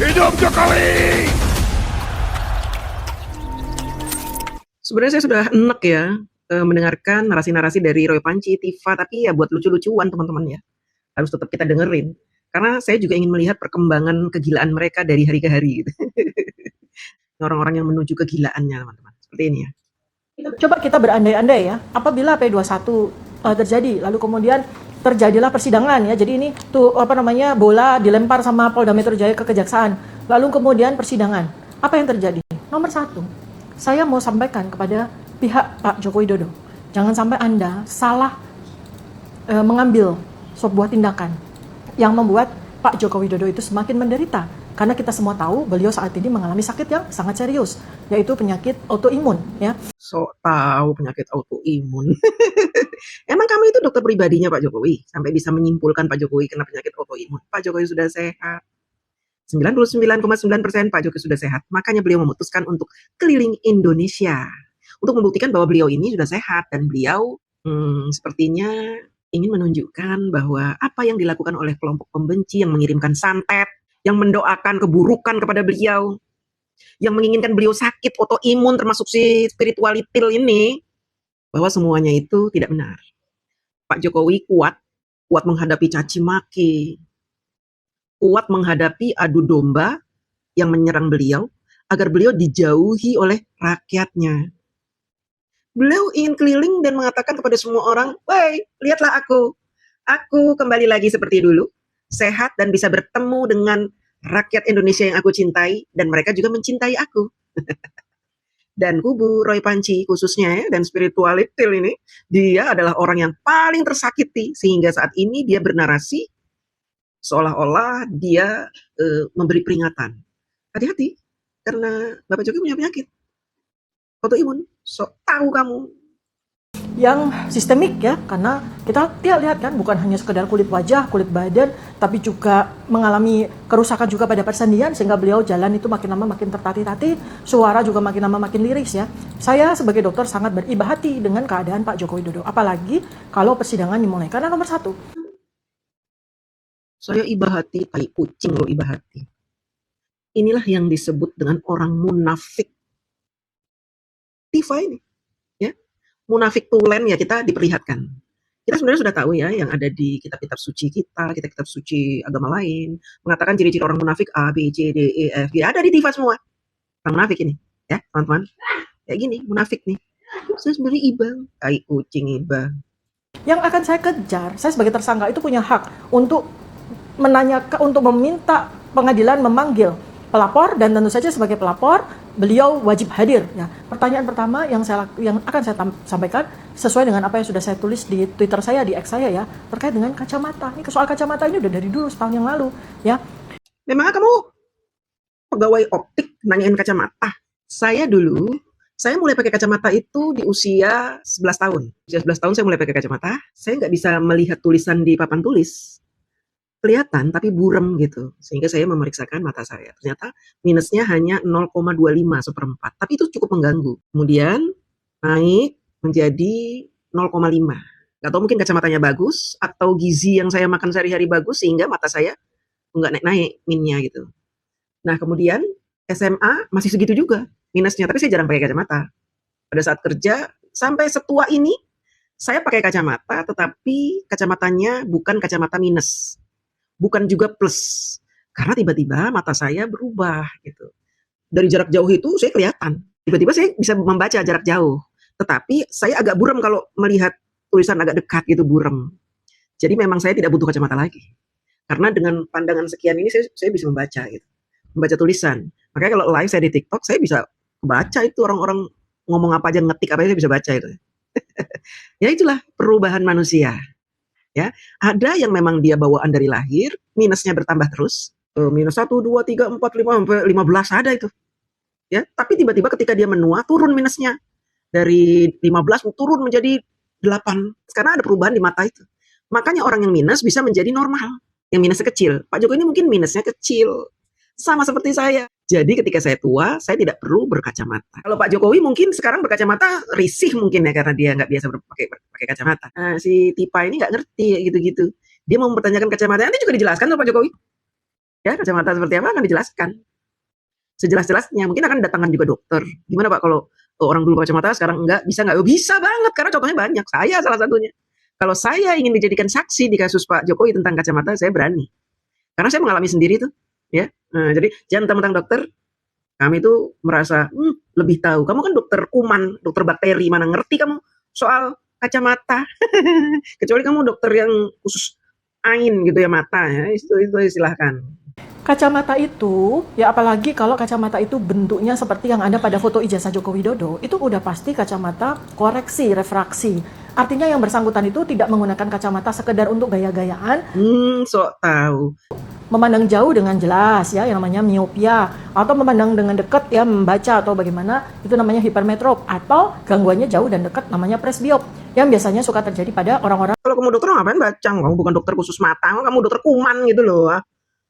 Hidup Jokowi! Sebenarnya saya sudah enek ya, mendengarkan narasi-narasi dari Roy Panci, Tifa, tapi ya buat lucu-lucuan teman-teman ya, harus tetap kita dengerin. Karena saya juga ingin melihat perkembangan kegilaan mereka dari hari ke hari gitu. Orang-orang yang menuju kegilaannya teman-teman, seperti ini ya. Coba kita berandai-andai ya, apabila P21 terjadi, lalu kemudian terjadilah persidangan ya. Jadi ini tuh apa namanya, bola dilempar sama Polda Metro Jaya ke kejaksaan. Lalu kemudian persidangan. Apa yang terjadi? Nomor satu, saya mau sampaikan kepada pihak Pak Joko Widodo, jangan sampai Anda salah mengambil sebuah tindakan yang membuat Pak Joko Widodo itu semakin menderita. Karena kita semua tahu beliau saat ini mengalami sakit yang sangat serius, yaitu penyakit autoimun ya. Sok tahu penyakit autoimun. Emang kamu itu dokter pribadinya Pak Jokowi sampai bisa menyimpulkan Pak Jokowi kena penyakit autoimun? Pak Jokowi sudah sehat. 99,9% Pak Jokowi sudah sehat. Makanya beliau memutuskan untuk keliling Indonesia untuk membuktikan bahwa beliau ini sudah sehat dan beliau sepertinya ingin menunjukkan bahwa apa yang dilakukan oleh kelompok pembenci yang mengirimkan santet, yang mendoakan keburukan kepada beliau, yang menginginkan beliau sakit autoimun termasuk si spiritualitil ini, bahwa semuanya itu tidak benar. Pak Jokowi kuat menghadapi caci maki, kuat menghadapi adu domba yang menyerang beliau agar beliau dijauhi oleh rakyatnya. Beliau ingin keliling dan mengatakan kepada semua orang, "Woi, lihatlah aku. Aku kembali lagi seperti dulu, sehat dan bisa bertemu dengan rakyat Indonesia yang aku cintai dan mereka juga mencintai aku." Dan kubu Roy Panci khususnya ya, dan spiritualitil ini, dia adalah orang yang paling tersakiti sehingga saat ini dia bernarasi seolah-olah dia memberi peringatan. Hati-hati karena Bapak Jokowi punya penyakit autoimun. Sok tahu kamu. Yang sistemik ya, karena kita lihat kan bukan hanya sekedar kulit wajah, kulit badan, tapi juga mengalami kerusakan juga pada persendian sehingga beliau jalan itu makin lama makin tertati-tati, suara juga makin lama makin liris ya. Saya sebagai dokter sangat beribah hati dengan keadaan Pak Joko Widodo, apalagi kalau persidangan dimulai. Karena nomor satu, Saya ibah hati, tai kucing lo ibah hati. Inilah yang disebut dengan orang munafik. Tifa ini, ya. Munafik tulen ya kita diperlihatkan. Kita sebenarnya sudah tahu ya yang ada di kitab-kitab suci kita, kitab-kitab suci agama lain, mengatakan ciri-ciri orang munafik A, B, C, D, E, F, G. Ada di Tifa semua. Orang munafik ini, ya teman-teman. Kayak gini, munafik nih. Saya sebenarnya ibang, tai kucing ibang. yang akan saya kejar, saya sebagai tersangka itu punya hak untuk menanyakan, untuk meminta pengadilan memanggil pelapor, dan tentu saja sebagai pelapor beliau wajib hadir ya. Pertanyaan pertama yang akan saya sampaikan sesuai dengan apa yang sudah saya tulis di Twitter saya, di X saya ya, terkait dengan kacamata. Ini soal kacamata ini udah dari dulu, setahun yang lalu ya. Memangnya kamu pegawai optik nanyain kacamata? Saya dulu, saya mulai pakai kacamata itu di usia 11 tahun. Usia 11 tahun saya mulai pakai kacamata. Saya nggak bisa melihat tulisan di papan tulis. Kelihatan tapi burem gitu. Sehingga saya memeriksakan mata saya. Ternyata minusnya hanya 0,25 seperempat. Tapi itu cukup mengganggu. Kemudian naik menjadi 0,5. Gak tahu mungkin kacamatanya bagus atau gizi yang saya makan sehari-hari bagus sehingga mata saya nggak naik-naik minnya gitu. Nah kemudian SMA masih segitu juga minusnya. Tapi saya jarang pakai kacamata. Pada saat kerja sampai setua ini saya pakai kacamata, tetapi kacamatanya bukan kacamata minus, bukan juga plus. Karena tiba-tiba mata saya berubah gitu. Dari jarak jauh itu saya kelihatan. Tiba-tiba saya bisa membaca jarak jauh. Tetapi saya agak buram kalau melihat tulisan agak dekat gitu, buram. Jadi memang saya tidak butuh kacamata lagi. Karena dengan pandangan sekian ini saya bisa membaca gitu. Membaca tulisan. Makanya kalau live saya di TikTok saya bisa baca itu orang-orang ngomong apa aja, ngetik apa aja saya bisa baca itu. Ya itulah perubahan manusia. Ya, ada yang memang dia bawaan dari lahir, minusnya bertambah terus, minus 1, 2, 3, 4, 5, sampai 15 ada itu. Ya, tapi tiba-tiba ketika dia menua turun minusnya. Dari 15 turun menjadi 8. Karena ada perubahan di mata itu. Makanya orang yang minus bisa menjadi normal. Yang minusnya kecil. Pak Jokowi ini mungkin minusnya kecil. Sama seperti saya. Jadi ketika saya tua, saya tidak perlu berkacamata. Kalau Pak Jokowi mungkin sekarang berkacamata risih mungkin ya, karena dia nggak biasa pakai kacamata. Nah, si Tipa ini nggak ngerti gitu-gitu. Dia mau mempertanyakan kacamata. Nanti juga dijelaskan loh Pak Jokowi. Ya, kacamata seperti apa akan dijelaskan sejelas-jelasnya. Mungkin akan datangkan juga dokter. Gimana Pak kalau orang dulu pakai kacamata sekarang enggak, bisa enggak? Oh, bisa banget karena contohnya banyak. Saya salah satunya. Kalau saya ingin dijadikan saksi di kasus Pak Jokowi tentang kacamata, saya berani. Karena saya mengalami sendiri tuh, ya. Nah, jadi jangan mentang-mentang dokter, kami itu merasa lebih tahu. Kamu kan dokter kuman, dokter bakteri, mana ngerti kamu soal kacamata. Kecuali kamu dokter yang khusus ain gitu ya mata ya, itu silahkan. Kacamata itu, ya apalagi kalau kacamata itu bentuknya seperti yang ada pada foto ijazah Joko Widodo, itu udah pasti kacamata koreksi, refraksi. Artinya yang bersangkutan itu tidak menggunakan kacamata sekedar untuk gaya-gayaan, Sok tahu. memandang jauh dengan jelas ya, yang namanya miopia, atau memandang dengan dekat ya, membaca atau bagaimana, itu namanya hipermetrop, atau gangguannya jauh dan dekat namanya presbiop, yang biasanya suka terjadi pada orang-orang. Kalau kamu dokter ngapain baca? Kamu bukan dokter khusus mata, kamu dokter kuman gitu loh.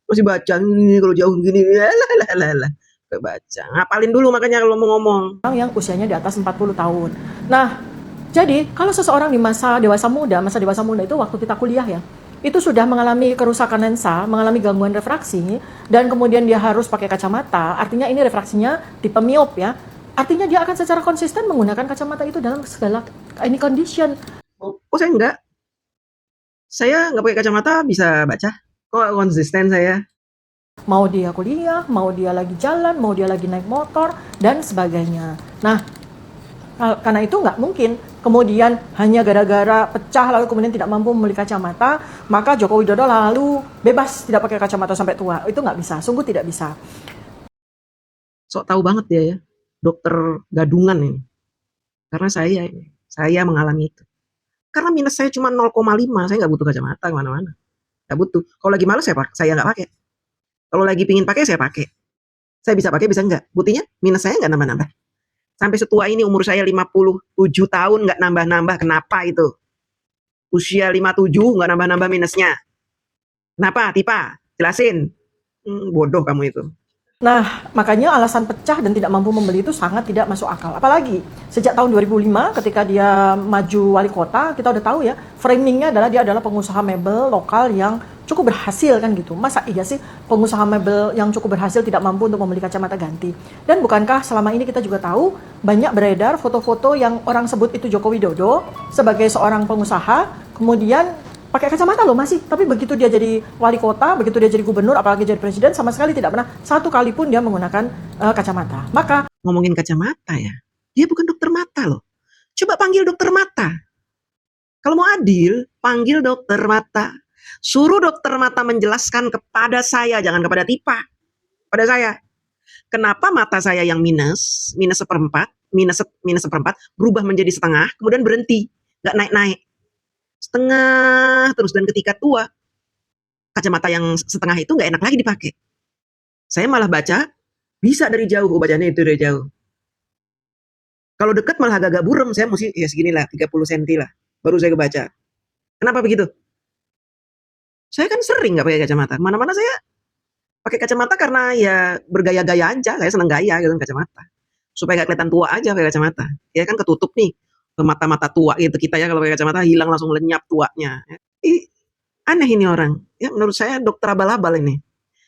Masih baca ini kalau jauh gini, lah. Baca. Ngapalin dulu makanya kalau mau ngomong. Yang usianya di atas 40 tahun. Nah, jadi kalau seseorang di masa dewasa muda itu waktu kita kuliah ya, itu sudah mengalami kerusakan lensa, mengalami gangguan refraksi, dan kemudian dia harus pakai kacamata, artinya ini refraksinya tipe miop ya. Artinya dia akan secara konsisten menggunakan kacamata itu dalam segala ini condition. Oh, saya enggak. Saya nggak pakai kacamata bisa baca. Kok konsisten saya? Mau dia kuliah, mau dia lagi jalan, mau dia lagi naik motor, dan sebagainya. Nah, karena itu nggak mungkin kemudian hanya gara-gara pecah lalu kemudian tidak mampu membeli kacamata, maka Joko Widodo lalu bebas tidak pakai kacamata sampai tua. Itu nggak bisa, sungguh tidak bisa. Sok tahu banget dia ya, dokter gadungan ini. Karena saya mengalami itu. Karena minus saya cuma 0,5, saya nggak butuh kacamata kemana-mana. Nggak butuh. Kalau lagi malas saya nggak pakai. Kalau lagi pingin pakai, saya pakai. Saya bisa pakai, bisa nggak. Buktinya minus saya nggak nambah-nambah. Sampai setua ini umur saya 57 tahun nggak nambah-nambah. Kenapa itu? Usia 57 nggak nambah-nambah minusnya. Kenapa? Tipa, jelasin. Bodoh kamu itu. Nah, makanya alasan pecah dan tidak mampu membeli itu sangat tidak masuk akal. Apalagi sejak tahun 2005 ketika dia maju wali kota, kita udah tahu ya, framingnya adalah dia adalah pengusaha mebel lokal yang cukup berhasil kan gitu. Masa iya sih pengusaha mebel yang cukup berhasil tidak mampu untuk membeli kacamata ganti? Dan bukankah selama ini kita juga tahu banyak beredar foto-foto yang orang sebut itu Joko Widodo sebagai seorang pengusaha, kemudian pakai kacamata loh masih, tapi begitu dia jadi wali kota, begitu dia jadi gubernur, apalagi jadi presiden, sama sekali tidak pernah satu kali pun dia menggunakan kacamata. Maka ngomongin kacamata ya, dia bukan dokter mata loh. Coba panggil dokter mata. Kalau mau adil, panggil dokter mata. Suruh dokter mata menjelaskan kepada saya, jangan kepada Tipa, pada saya. Kenapa mata saya yang minus seperempat, minus seperempat, berubah menjadi setengah, kemudian berhenti, nggak naik-naik. Setengah terus, dan ketika tua, kacamata yang setengah itu nggak enak lagi dipakai. Saya malah baca, bisa dari jauh, bacanya itu dari jauh. Kalau dekat malah agak-agak burem, saya mesti ya segini lah, 30 cm lah, baru saya kebaca. Kenapa begitu? Saya kan sering nggak pakai kacamata. Mana-mana saya pakai kacamata karena ya bergaya-gaya aja. Saya seneng gaya gitu kacamata. Supaya nggak kelihatan tua aja pakai kacamata. Ya kan ketutup nih mata-mata tua gitu kita ya, kalau pakai kacamata hilang langsung lenyap tuanya. Aneh ini orang. Ya menurut saya dokter abal-abal ini.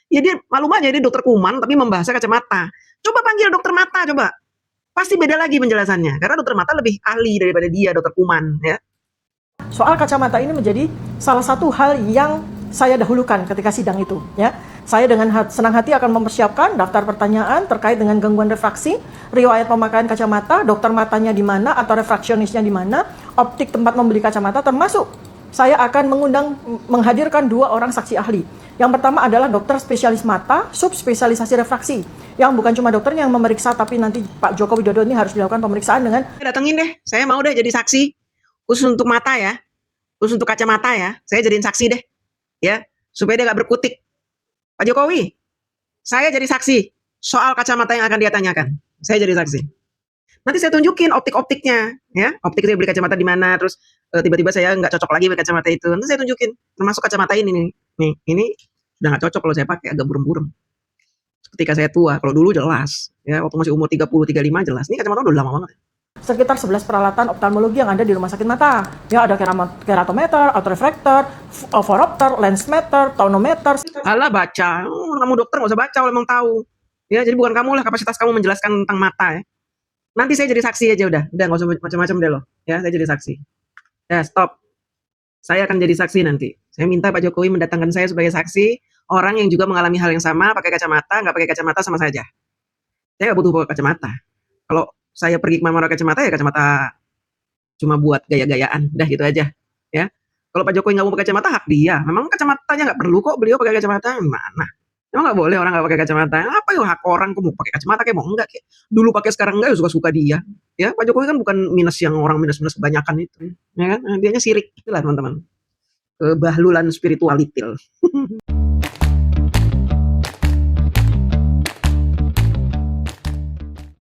Ya dia malum aja dia dokter kuman tapi membahas kacamata. Coba panggil dokter mata coba. Pasti beda lagi penjelasannya. Karena dokter mata lebih ahli daripada dia dokter kuman ya. soal kacamata ini menjadi salah satu hal yang saya dahulukan ketika sidang itu ya. Saya dengan senang hati akan mempersiapkan daftar pertanyaan terkait dengan gangguan refraksi, riwayat pemakaian kacamata, dokter matanya di mana atau refraksionisnya di mana, optik tempat membeli kacamata, termasuk saya akan menghadirkan 2 orang saksi ahli. Yang pertama adalah dokter spesialis mata, subspesialisasi refraksi, yang bukan cuma dokternya yang memeriksa, tapi nanti Pak Joko Widodo ini harus dilakukan pemeriksaan dengan. Datengin deh, saya mau deh jadi saksi, khusus untuk mata ya, khusus untuk kacamata ya, saya jadiin saksi deh, ya, supaya dia gak berkutik. Pak Jokowi, saya jadi saksi soal kacamata yang akan dia tanyakan. Saya jadi saksi. Nanti saya tunjukin optik-optiknya, ya. Optik saya beli kacamata di mana, terus tiba-tiba saya nggak cocok lagi pakai kacamata itu. Nanti saya tunjukin, termasuk kacamata ini nih. Nih, ini sudah nggak cocok kalau saya pakai, agak burem-burem. Ketika saya tua, kalau dulu jelas, ya, waktu masih umur 30, 35 jelas. Ini kacamata udah lama banget. sekitar 11 peralatan oftalmologi yang ada di rumah sakit mata. Ya, ada keratometer, autorefraktor, foropter, lensmeter, tonometer. Alah baca, kamu dokter nggak usah baca kalau emang tahu. Ya, jadi bukan kamu lah kapasitas kamu menjelaskan tentang mata ya. Nanti saya jadi saksi aja udah nggak usah macam-macam deh loh. Ya, saya jadi saksi. Ya, stop. Saya akan jadi saksi nanti. Saya minta Pak Jokowi mendatangkan saya sebagai saksi, orang yang juga mengalami hal yang sama, pakai kacamata, nggak pakai kacamata sama saja. Saya nggak butuh pakai kacamata. Kalau saya pergi kemana-mana kacamata, ya kacamata cuma buat gaya-gayaan, udah gitu aja. Ya. Kalau Pak Jokowi nggak mau pakai kacamata, hak dia. Memang kacamatanya nggak perlu kok beliau pakai kacamata. Mana? Emang nggak boleh orang nggak pakai kacamata? Apa ya hak orang? Kok mau pakai kacamata kayak mau enggak? Kayak dulu pakai sekarang enggak, ya suka-suka dia. Ya, Pak Jokowi kan bukan minus yang orang minus-minus kebanyakan itu. Ya kan? Dianya sirik. Itulah teman-teman. Kebahlulan spiritualitil.